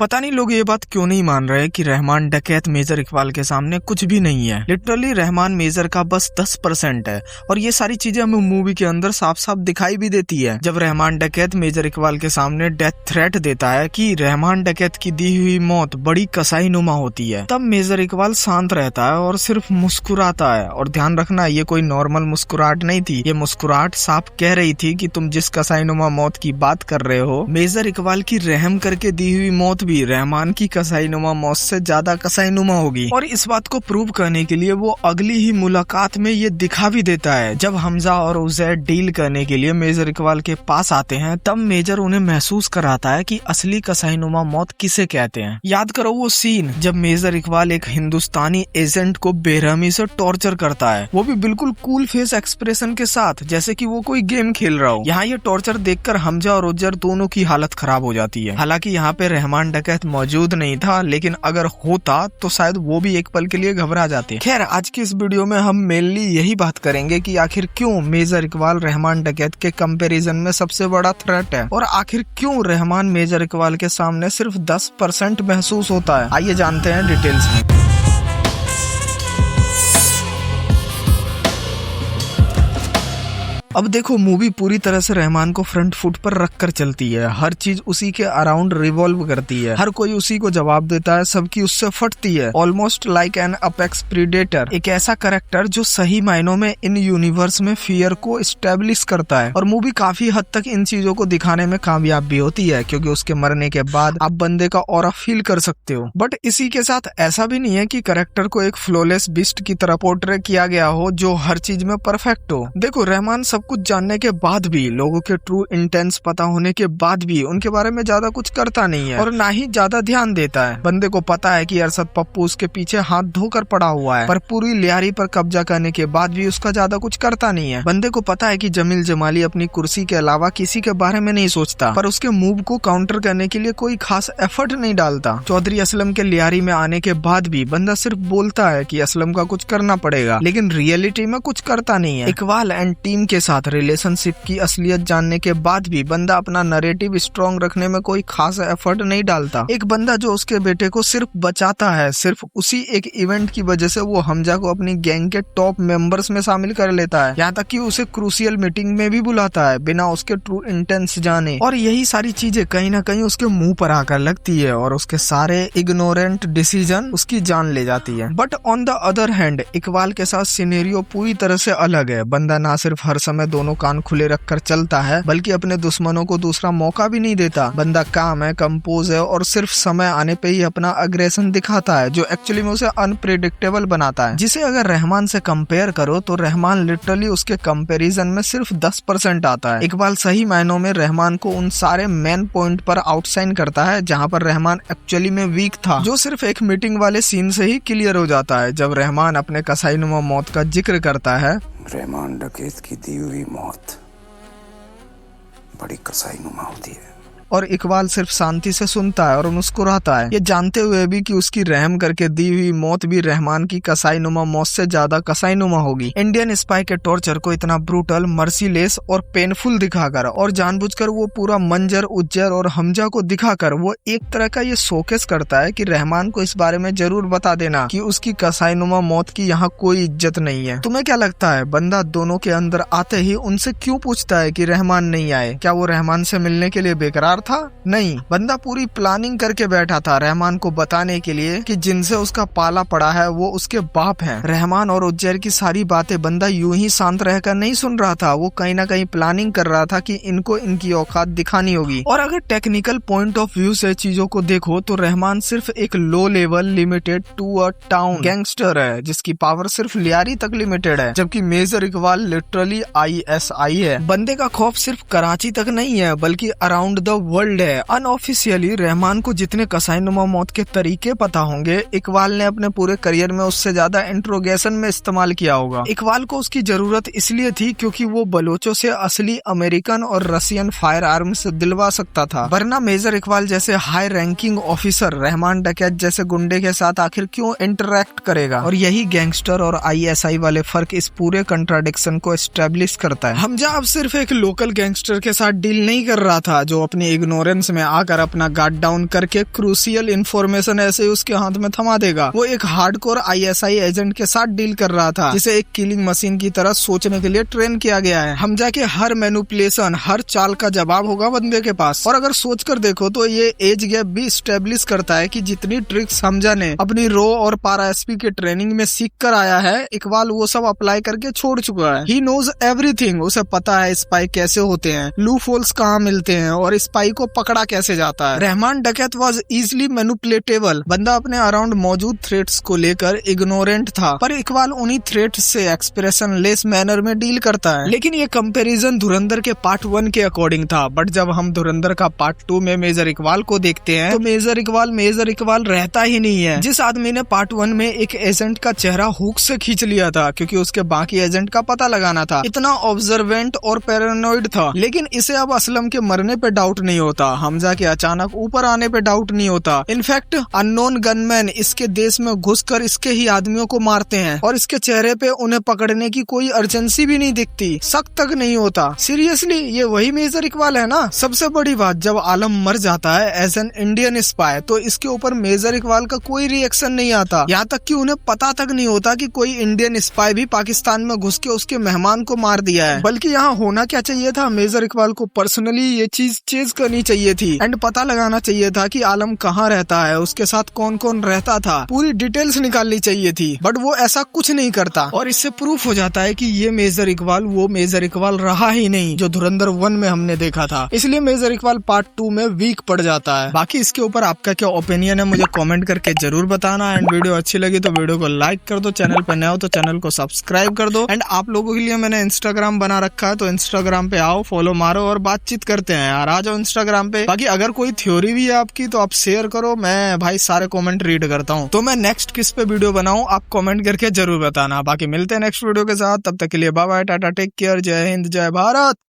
पता नहीं लोग ये बात क्यों नहीं मान रहे कि रहमान डकैत मेजर इकबाल के सामने कुछ भी नहीं है। लिटरली रहमान मेजर का बस 10% है और ये सारी चीजें हमें मूवी के अंदर साफ साफ दिखाई भी देती है। जब रहमान डकैत मेजर इकबाल के सामने डेथ थ्रेट देता है कि रहमान डकैत की दी हुई मौत बड़ी कसाई नुमा होती है, तब मेजर इकबाल शांत रहता है और सिर्फ मुस्कुराता है। और ध्यान रखना, ये कोई नॉर्मल मुस्कुराहट नहीं थी, ये मुस्कुराहट साफ कह रही थी कि तुम जिस कसाई नुमा मौत की बात कर रहे हो, मेजर इकबाल की रहम करके दी हुई मौत भी रहमान की कसाई नुमा मौत से ज्यादा कसाई नुमा होगी। और इस बात को प्रूव करने के लिए वो अगली ही मुलाकात में ये दिखा भी देता है। जब हमजा और उजैर डील करने के लिए मेजर इकबाल के पास आते हैं, तब मेजर उन्हें महसूस कराता है कि असली कसाई नुमा मौत किसे कहते हैं। याद करो वो सीन जब मेजर इकबाल एक हिंदुस्तानी एजेंट को बेरहमी से टॉर्चर करता है, वो भी बिल्कुल कूल फेस एक्सप्रेशन के साथ, जैसे कि वो कोई गेम खेल रहा हो। यहाँ ये टॉर्चर देखकर हमजा और उजैर दोनों की हालत खराब हो जाती है। हालांकि यहाँ पे रहमान डकैत मौजूद नहीं था, लेकिन अगर होता तो शायद वो भी एक पल के लिए घबरा जाते। खैर, आज की इस वीडियो में हम मेनली यही बात करेंगे कि आखिर क्यों मेजर इकबाल रहमान डकैत के कंपैरिजन में सबसे बड़ा थ्रेट है और आखिर क्यों रहमान मेजर इकबाल के सामने सिर्फ 10% महसूस होता है। आइए जानते हैं डिटेल्स में। अब देखो, मूवी पूरी तरह से रहमान को फ्रंट फुट पर रखकर चलती है। हर चीज उसी के अराउंड रिवॉल्व करती है, हर कोई उसी को जवाब देता है, सबकी उससे फटती है। Almost like an apex predator, एक ऐसा कैरेक्टर जो सही मायनों में इन यूनिवर्स में फियर को एस्टेब्लिश करता है। और मूवी काफी हद तक इन चीजों को दिखाने में कामयाब भी होती है, क्योंकि उसके मरने के बाद आप बंदे का ऑरा फील कर सकते हो। बट इसी के साथ ऐसा भी नहीं है कि कैरेक्टर को एक फ्लॉलेस बिस्ट की तरह पोर्ट्रे किया गया हो जो हर चीज में परफेक्ट हो। देखो, रहमान सब कुछ जानने के बाद भी, लोगों के ट्रू इंटेंस पता होने के बाद भी उनके बारे में ज्यादा कुछ करता नहीं है और ना ही ज्यादा ध्यान देता है। बंदे को पता है कि अरशद पप्पू उसके पीछे हाथ धोकर पड़ा हुआ है, पर पूरी लियारी पर कब्जा करने के बाद भी उसका ज्यादा कुछ करता नहीं है। बंदे को पता है कि जमील जमाली अपनी कुर्सी के अलावा किसी के बारे में नहीं सोचता, पर उसके मूव को काउंटर करने के लिए कोई खास एफर्ट नहीं डालता। चौधरी असलम के लियारी में आने के बाद भी बंदा सिर्फ बोलता है कि असलम का कुछ करना पड़ेगा, लेकिन रियलिटी में कुछ करता नहीं है। इकबाल एंड टीम के साथ रिलेशनशिप की असलियत जानने के बाद भी बंदा अपना नैरेटिव स्ट्रॉन्ग रखने में कोई खास एफर्ट नहीं डालता। एक बंदा जो उसके बेटे को सिर्फ बचाता है, सिर्फ उसी एक इवेंट की वजह से वो हमजा को अपनी गैंग के टॉप मेंबर्स में शामिल कर लेता है, यहाँ तक कि उसे क्रूशियल मीटिंग में भी बुलाता है बिना उसके ट्रू इंटेंस जाने। और यही सारी चीजें कहीं ना कहीं उसके मुंह पर आकर लगती है और उसके सारे इग्नोरेंट डिसीजन उसकी जान ले जाती है। But on the other hand, Iqbal के साथ सिनेरियो पूरी तरह से अलग है। बंदा ना सिर्फ हर समय दोनों कान खुले रखकर चलता है, बल्कि अपने दुश्मनों को दूसरा मौका भी नहीं देता। बंदा काम है, कंपोज है और सिर्फ समय आने पे ही अपना अग्रेशन दिखाता है, जो एक्चुअली में उसे अनप्रेडिक्टेबल बनाता है। जिसे अगर रहमान से कंपेयर करो तो रहमान लिटरली उसके कंपैरिजन में सिर्फ 10% आता है। इकबाल सही मायनों में रहमान को उन सारे मेन पॉइंट पर आउटशाइन करता है जहाँ पर रहमान एक्चुअली में वीक था, जो सिर्फ एक मीटिंग वाले सीन से ही क्लियर हो जाता है। जब रहमान अपने कसाईनुमा मौत का जिक्र करता है, रहमान डकैत की दी हुई मौत बड़ी कसाईनुमा होती है, और इकबाल सिर्फ शांति से सुनता है और मुस्कुराता है, ये जानते हुए भी कि उसकी रहम करके दी हुई मौत भी रहमान की कसाईनुमा मौत से ज्यादा कसाईनुमा होगी। इंडियन स्पाई के टॉर्चर को इतना ब्रूटल, मर्सीलेस और पेनफुल दिखाकर और जानबूझकर वो पूरा मंजर, उज्जर और हमजा को दिखाकर वो एक तरह का ये शोकेस करता है कि रहमान को इस बारे में जरूर बता देना कि उसकी कसाईनुमा मौत की यहाँ कोई इज्जत नहीं है। तुम्हें क्या लगता है, बंदा दोनों के अंदर आते ही उनसे क्यों पूछता है कि रहमान नहीं आए? क्या वो रहमान से मिलने के लिए बेकरार था? नहीं, बंदा पूरी प्लानिंग करके बैठा था रहमान को बताने के लिए कि जिनसे उसका पाला पड़ा है वो उसके बाप हैं। रहमान और उज्जैर की सारी बातें बंदा यूं ही शांत रहकर नहीं सुन रहा था, वो कहीं ना कहीं प्लानिंग कर रहा था कि इनको इनकी औकात दिखानी होगी। और अगर टेक्निकल पॉइंट ऑफ व्यू से चीजों को देखो तो रहमान सिर्फ एक low level limited to a town gangster है, जिसकी पावर सिर्फ लियारी तक लिमिटेड है, जबकि मेजर इकबाल लिटरली ISI है। बंदे का खौफ सिर्फ कराची तक नहीं है, बल्कि अराउंड द वर्ल्ड है। अनऑफिशियली रहमान को जितने कसाईनुमा मौत के तरीके पता होंगे, इकबाल ने अपने पूरे करियर में उससे ज्यादा इंट्रोगेशन में इस्तेमाल किया होगा। इकबाल को उसकी जरूरत इसलिए थी क्योंकि वो बलोचों से असली अमेरिकन और रशियन फायर आर्म्स दिलवा सकता था, वरना मेजर इकबाल जैसे हाई रैंकिंग ऑफिसर रहमान डकैत जैसे गुंडे के साथ आखिर क्यों इंटरेक्ट करेगा। और यही गैंगस्टर और ISI वाले फर्क इस पूरे कंट्राडिक्शन को एस्टेब्लिश करता है। हमजा अब सिर्फ एक लोकल गैंगस्टर के साथ डील नहीं कर रहा था जो अपनी इग्नोरेंस में आकर अपना गार्ड डाउन करके क्रूशियल इंफॉर्मेशन ऐसे उसके हाथ में थमा देगा। वो एक हार्डकोर ISI एजेंट के साथ डील कर रहा था, जिसे एक किलिंग मशीन की तरह सोचने के लिए ट्रेन किया गया है। हमजा के हर मैनिपुलेशन, हर चाल का जवाब होगा बंदे के पास। और अगर सोच कर देखो तो ये एज गैप भी स्टेब्लिश करता है कि जितनी ट्रिक्स हमजा ने अपनी रो और पारा SP के ट्रेनिंग में सीख कर आया है, इकबाल वो सब अप्लाई करके छोड़ चुका है। He knows everything. उसे पता है स्पाई कैसे होते हैं, लूप होल्स कहाँ मिलते हैं और स्पाई को पकड़ा कैसे जाता है। रहमान डकैत वाज इजिली मैनिपुलेटेबल। बंदा अपने अराउंड मौजूद थ्रेट्स को लेकर इग्नोरेंट था, पर इकबाल उन्हीं थ्रेट्स से एक्सप्रेशन लेस मैनर में डील करता है। लेकिन ये कंपैरिजन धुरंधर के पार्ट 1 के अकॉर्डिंग था, बट जब हम धुरंधर का पार्ट 2 में मेजर इकबाल को देखते हैं तो मेजर इकबाल रहता ही नहीं है। जिस आदमी ने पार्ट 1 में एक एजेंट का चेहरा हुक से खींच लिया था क्योंकि उसके बाकी एजेंट का पता लगाना था, इतना ऑब्जर्वेंट और पैरानोइड था, लेकिन इसे अब असलम के मरने पे डाउट नहीं होता, हमजा के अचानक ऊपर आने पे डाउट नहीं होता। इनफैक्ट अननोन गनमैन इसके देश में घुसकर इसके ही आदमियों को मारते हैं और इसके चेहरे पे उन्हें पकड़ने की कोई अर्जेंसी भी नहीं दिखती, शक तक नहीं होता। सीरियसली ये वही मेजर इकबाल है ना। सबसे बड़ी बात, जब आलम मर जाता है एज एन इंडियन स्पाई तो इसके ऊपर मेजर इकबाल का कोई रिएक्शन नहीं आता, यहाँ तक कि उन्हें पता तक नहीं होता कि कोई इंडियन स्पाई भी पाकिस्तान में घुस के उसके मेहमान को मार दिया है। बल्कि यहाँ होना क्या चाहिए था, मेजर इकबाल को पर्सनली ये चीज चेज करनी चाहिए थी एंड पता लगाना चाहिए था कि आलम कहाँ रहता है, उसके साथ कौन कौन रहता था, पूरी डिटेल्स निकालनी चाहिए थी, बट वो ऐसा कुछ नहीं करता। और इससे प्रूफ हो जाता है कि ये मेजर इकबाल वो मेजर इकबाल रहा ही नहीं जो धुरंधर 1 में हमने देखा था। इसलिए मेजर इकबाल पार्ट 2 में वीक पड़ जाता है। बाकी इसके ऊपर आपका क्या ओपिनियन है मुझे कमेंट करके जरूर बताना। एंड वीडियो अच्छी लगी तो वीडियो को लाइक कर दो, चैनल पे नए हो तो चैनल को सब्सक्राइब कर दो। एंड आप लोगों के लिए मैंने इंस्टाग्राम बना रखा है, तो इंस्टाग्राम पे आओ, फॉलो मारो और बातचीत करते हैं यार। आ जाओ इंस्टाग्राम पे। बाकी अगर कोई थ्योरी भी है आपकी तो आप शेयर करो, मैं भाई सारे कमेंट रीड करता हूँ। तो मैं नेक्स्ट किस पे वीडियो बनाऊं आप कमेंट करके जरूर बताना। बाकी मिलते हैं नेक्स्ट वीडियो के साथ, तब तक के लिए bye bye, tata, take care, जय हिंद, जय भारत।